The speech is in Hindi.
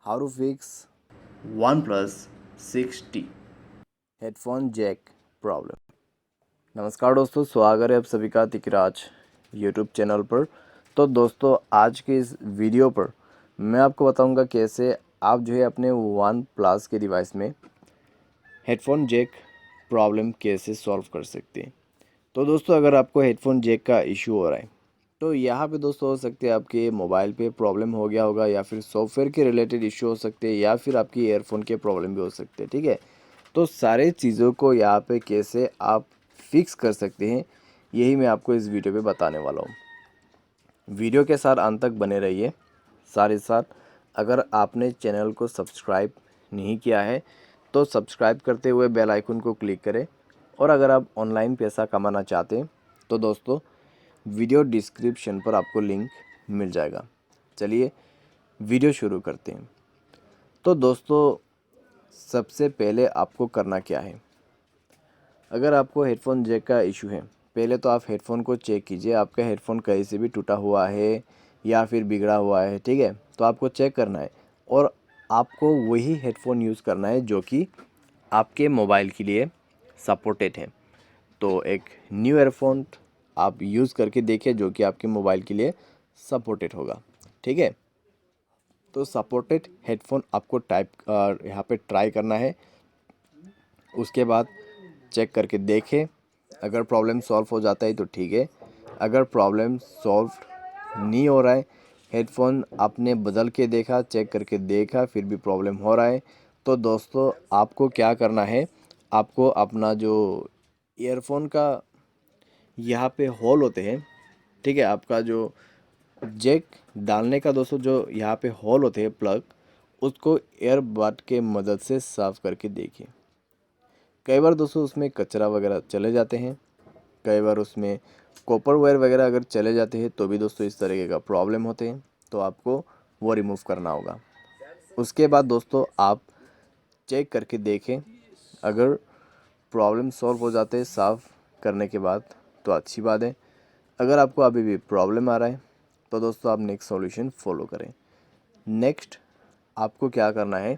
How to fix OnePlus 6T। Headphone jack problem. नमस्कार दोस्तों, स्वागत है आप सभी का तिकराज यूट्यूब चैनल पर। तो दोस्तों, आज के इस वीडियो पर मैं आपको बताऊंगा कैसे आप जो है अपने वन प्लस के डिवाइस में हेडफोन जैक प्रॉब्लम कैसे सॉल्व कर सकते हैं। तो दोस्तों, अगर आपको हेडफोन जैक का इशू हो रहा है तो यहाँ पे दोस्तों हो सकते हैं आपके मोबाइल पे प्रॉब्लम हो गया होगा, या फिर सॉफ्टवेयर के रिलेटेड इशू हो सकते हैं, या फिर आपकी ईयरफोन के प्रॉब्लम भी हो सकते हैं। ठीक है, तो सारे चीज़ों को यहाँ पे कैसे आप फिक्स कर सकते हैं, यही मैं आपको इस वीडियो पे बताने वाला हूँ। वीडियो के साथ अंत तक बने रहिए। साथ ही साथ अगर आपने चैनल को सब्सक्राइब नहीं किया है तो सब्सक्राइब करते हुए बेल आइकन को क्लिक करें। और अगर आप ऑनलाइन पैसा कमाना चाहते हैं तो दोस्तों, वीडियो डिस्क्रिप्शन पर आपको लिंक मिल जाएगा। चलिए वीडियो शुरू करते हैं। तो दोस्तों, सबसे पहले आपको करना क्या है, अगर आपको हेडफोन जैक का इशू है, पहले तो आप हेडफोन को चेक कीजिए आपका हेडफोन कहीं से भी टूटा हुआ है या फिर बिगड़ा हुआ है। ठीक है, तो आपको चेक करना है और आपको वही हेडफोन यूज़ करना है जो कि आपके मोबाइल के लिए सपोर्टेड है। तो एक न्यू ईयरफोन आप यूज़ करके देखिए जो कि आपके मोबाइल के लिए सपोर्टेड होगा। ठीक है, तो सपोर्टेड हेडफोन आपको यहाँ पे ट्राई करना है। उसके बाद चेक करके देखें, अगर प्रॉब्लम सॉल्व हो जाता है तो ठीक है। अगर प्रॉब्लम सॉल्व नहीं हो रहा है, हेडफोन आपने बदल के देखा, चेक करके देखा, फिर भी प्रॉब्लम हो रहा है, तो दोस्तों आपको क्या करना है, आपको अपना जो ईयरफोन का यहाँ पे होल होते हैं, ठीक है, आपका जो जैक डालने का दोस्तों जो यहाँ पे होल होते हैं प्लग, उसको एयरबड के मदद से साफ़ करके देखिए। कई बार दोस्तों उसमें कचरा वगैरह चले जाते हैं, कई बार उसमें कॉपर वायर वगैरह अगर चले जाते हैं तो भी दोस्तों इस तरीके का प्रॉब्लम होते हैं, तो आपको वो रिमूव करना होगा। उसके बाद दोस्तों आप चेक करके देखें, अगर प्रॉब्लम सॉल्व हो जाते हैं साफ़ करने के बाद तो अच्छी बात है। अगर आपको अभी भी प्रॉब्लम आ रहा है तो दोस्तों आप नेक्स्ट सॉल्यूशन फॉलो करें। नेक्स्ट आपको क्या करना है,